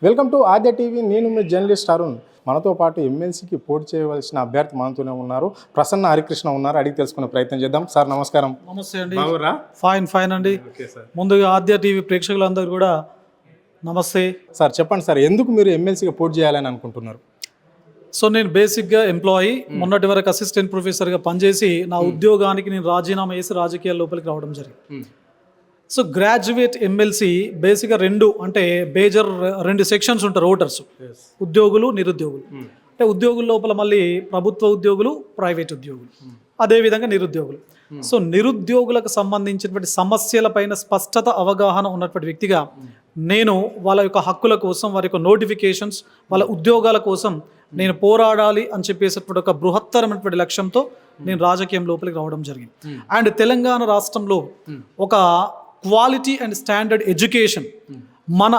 Welcome to Aadya TV. నేను మీ journalist Arun. మనతో పాటు ఎమ్మెల్సీకి పోటీ చేయవలసిన అభ్యర్థి మనతోనే ఉన్నారు. ప్రసన్న హరికృష్ణ ఉన్నారు. అడిగి తెలుసుకునే ప్రయత్నం చేద్దాం. సార్ నమస్కారం. నమస్తే అండి. ఫైన్ అండి. ముందుగా ఆద్య టీవీ ప్రేక్షకులందరూ కూడా నమస్తే. సార్ చెప్పండి సార్, ఎందుకు మీరు ఎమ్మెల్సీగా పోటీ చేయాలని అనుకుంటున్నారు? సో నేను బేసిక్గా ఎంప్లాయీ, మొన్నటి వరకు అసిస్టెంట్ ప్రొఫెసర్గా పనిచేసి నా ఉద్యోగానికి నేను రాజీనామా చేసి రాజకీయాల లోపలికి రావడం జరిగింది. సో గ్రాడ్యుయేట్ ఎమ్మెల్సీ బేసిక్గా రెండు సెక్షన్స్ ఉంటారు ఓటర్స్, ఉద్యోగులు నిరుద్యోగులు. అంటే ఉద్యోగుల లోపల మళ్ళీ ప్రభుత్వ ఉద్యోగులు, ప్రైవేట్ ఉద్యోగులు, అదేవిధంగా నిరుద్యోగులు. సో నిరుద్యోగులకు సంబంధించినటువంటి సమస్యలపైన స్పష్టత అవగాహన ఉన్నటువంటి వ్యక్తిగా నేను వాళ్ళ యొక్క హక్కుల కోసం, వారి యొక్క నోటిఫికేషన్స్, వాళ్ళ ఉద్యోగాల కోసం నేను పోరాడాలి అని చెప్పేసేటువంటి ఒక బృహత్తరమైనటువంటి లక్ష్యంతో నేను రాజకీయం లోపలికి రావడం జరిగింది. అండ్ తెలంగాణ రాష్ట్రంలో ఒక క్వాలిటీ అండ్ స్టాండర్డ్ ఎడ్యుకేషన్ మన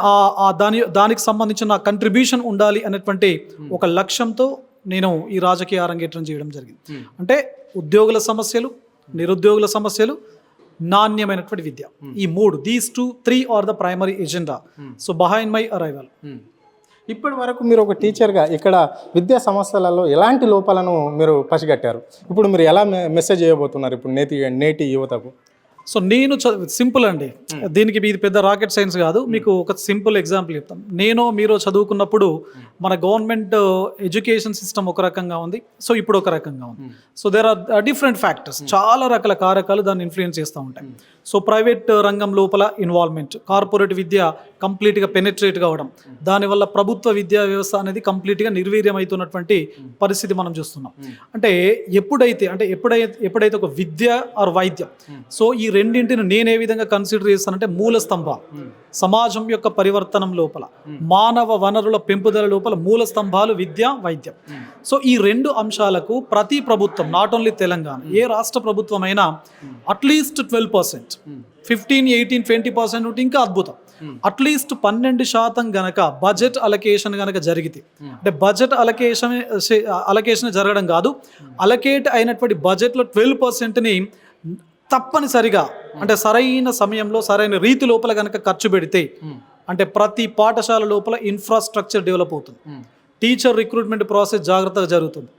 దానికి సంబంధించిన కంట్రిబ్యూషన్ ఉండాలి అనేటువంటి ఒక లక్ష్యంతో నేను ఈ రాజకీయ అరంగేట్రం చేయడం జరిగింది. అంటే ఉద్యోగుల సమస్యలు, నిరుద్యోగుల సమస్యలు, నాణ్యమైనటువంటి విద్య, ఈ these 3 are the primary agenda. So behind my arrival. ఇప్పటి వరకు మీరు ఒక టీచర్గా ఇక్కడ విద్యా సంస్థలలో ఎలాంటి లోపాలను మీరు పసిగట్టారు? ఇప్పుడు మీరు ఎలా మెసేజ్ చేయబోతున్నారు ఇప్పుడు నేటి యువతకు? సో నేను సింపుల్ అండి, దీనికి ఇది పెద్ద రాకెట్ సైన్స్ కాదు. మీకు ఒక సింపుల్ ఎగ్జాంపుల్ చెప్తాను. మీరు చదువుకున్నప్పుడు మన గవర్నమెంట్ ఎడ్యుకేషన్ సిస్టమ్ ఒక రకంగా ఉంది, సో ఇప్పుడు ఒక రకంగా ఉంది. So there are different factors, చాలా రకాల కారకాలు దాన్ని ఇన్ఫ్లుయెన్స్ చేస్తూ ఉంటాయి. సో ప్రైవేట్ రంగం లోపల ఇన్వాల్వ్మెంట్, కార్పొరేట్ విద్య కంప్లీట్గా పెనిట్రేట్ కావడం, దానివల్ల ప్రభుత్వ విద్యా వ్యవస్థ అనేది కంప్లీట్గా నిర్వీర్యం అవుతున్నటువంటి పరిస్థితి మనం చూస్తున్నాం. అంటే ఎప్పుడైతే ఒక విద్య ఆర్ వైద్యం, సో ఈ రెండింటిని నేను ఏ విధంగా కన్సిడర్ చేస్తానంటే మూల స్తంభాలు. సమాజం యొక్క పరివర్తనం లోపల, మానవ వనరుల పెంపుదల లోపల మూల స్తంభాలు విద్య, వైద్యం. సో ఈ రెండు అంశాలకు ప్రతి ప్రభుత్వం, నాట్ ఓన్లీ తెలంగాణ, ఏ రాష్ట్ర ప్రభుత్వం అయినా అట్లీస్ట్ 12%, 15, 18, 20% ఉంటే ఇంకా అద్భుతం. అట్లీస్ట్ 12% గనక బడ్జెట్ అలొకేషన్ గనక జరిగితే, అంటే బడ్జెట్ అలొకేషన్ జరగడం కాదు, అలొకేట్ అయినటువంటి బడ్జెట్లో 12%ని తప్పనిసరిగా, అంటే సరైన సమయంలో సరైన రీతి లోపల కనుక ఖర్చు పెడితే, అంటే ప్రతి పాఠశాల లోపల ఇన్ఫ్రాస్ట్రక్చర్ డెవలప్ అవుతుంది, టీచర్ రిక్రూట్మెంట్ ప్రాసెస్ జాగ్రత్తగా జరుగుతుంది,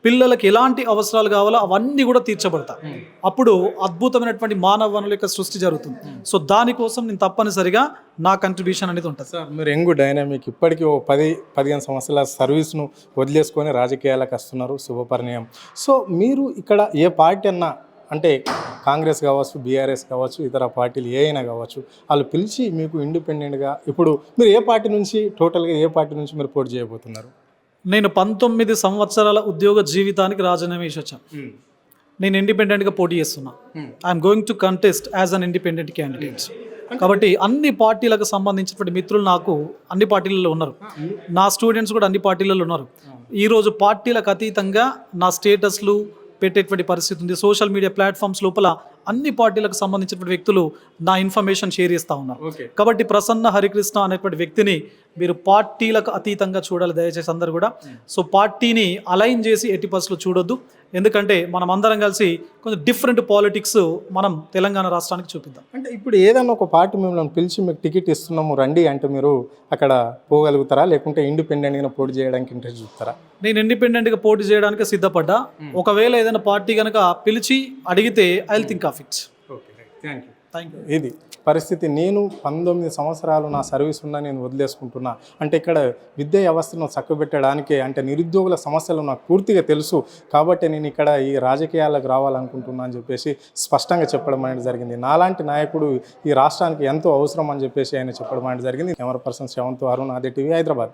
పిల్లలకి ఎలాంటి అవసరాలు కావాలో అవన్నీ కూడా తీర్చబడతాయి. అప్పుడు అద్భుతమైనటువంటి మానవ వనరుల యొక్క సృష్టి జరుగుతుంది. సో దానికోసం నేను తప్పనిసరిగా నా కంట్రిబ్యూషన్ అనేది ఉంటుంది. సార్ మీరు యంగ్ డైనామిక్, ఇప్పటికీ 10-15 సంవత్సరాల సర్వీస్ను వదిలేసుకొని రాజకీయాలకు వస్తున్నారు, శుభపరిణయం. సో మీరు ఇక్కడ ఏ పార్టీ అన్నా, అంటే కాంగ్రెస్ కావచ్చు, బీఆర్ఎస్ కావచ్చు, ఇతర పార్టీలు ఏ అయినా కావచ్చు, వాళ్ళు పిలిచి మీకు ఇండిపెండెంట్గా ఇప్పుడు మీరు ఏ పార్టీ నుంచి మీరు పోటీ చేయబోతున్నారు? నేను 19 సంవత్సరాల ఉద్యోగ జీవితానికి రాజీనామా చేసి వచ్చాను. నేను ఇండిపెండెంట్గా పోటీ చేస్తున్నా. I'm going to contest as an independent candidate. కాబట్టి అన్ని పార్టీలకు సంబంధించినటువంటి మిత్రులు నాకు అన్ని పార్టీలలో ఉన్నారు, నా స్టూడెంట్స్ కూడా అన్ని పార్టీలలో ఉన్నారు. ఈరోజు పార్టీలకు అతీతంగా నా స్టేటస్లు పెట్టేటువంటి పరిస్థితి ఉంది. సోషల్ మీడియా ప్లాట్ఫామ్స్ లోపల అన్ని పార్టీలకు సంబంధించినటువంటి వ్యక్తులు నా ఇన్ఫర్మేషన్ షేర్ చేస్తూ ఉన్నారు. కాబట్టి ప్రసన్న హరికృష్ణ అనేటువంటి వ్యక్తిని మీరు పార్టీలకు అతీతంగా చూడాలి దయచేసి అందరు కూడా. సో పార్టీని అలైన్ చేసి ఎట్టి పరిస్థితుల్లో చూడొద్దు, ఎందుకంటే మనం అందరం కలిసి కొంచెం డిఫరెంట్ పాలిటిక్స్ మనం తెలంగాణ రాష్ట్రానికి చూపిద్దాం. అంటే ఇప్పుడు ఏదైనా ఒక పార్టీ మిమ్మల్ని పిలిచి మీకు టికెట్ ఇస్తున్నాము రండి అంటే మీరు అక్కడ పోగలుగుతారా, లేకుంటే ఇండిపెండెంట్గా పోటీ చేయడానికి ఇంట్రెస్ట్ చూస్తారా? నేను ఇండిపెండెంట్గా పోటీ చేయడానికి సిద్ధపడ్డా. ఒకవేళ ఏదైనా పార్టీ కనుక పిలిచి అడిగితే I will think of it. Thank you. ఇది పరిస్థితి. నేను 19 సంవత్సరాలు నా సర్వీస్ ఉన్నా నేను వదిలేసుకుంటున్నా అంటే ఇక్కడ విద్యా వ్యవస్థను చక్కబెట్టడానికే, అంటే నిరుద్యోగుల సమస్యలు నాకు పూర్తిగా తెలుసు కాబట్టి నేను ఇక్కడ ఈ రాజకీయాలకు రావాలనుకుంటున్నా అని చెప్పేసి స్పష్టంగా చెప్పడం అనేది జరిగింది. నాలాంటి నాయకుడు ఈ రాష్ట్రానికి ఎంతో అవసరం అని చెప్పేసి ఆయన చెప్పడం అనేది జరిగింది. కెమెరా పర్సన్ శ్రవంత్, అరుణ్, ఆద్య టీవీ, హైదరాబాద్.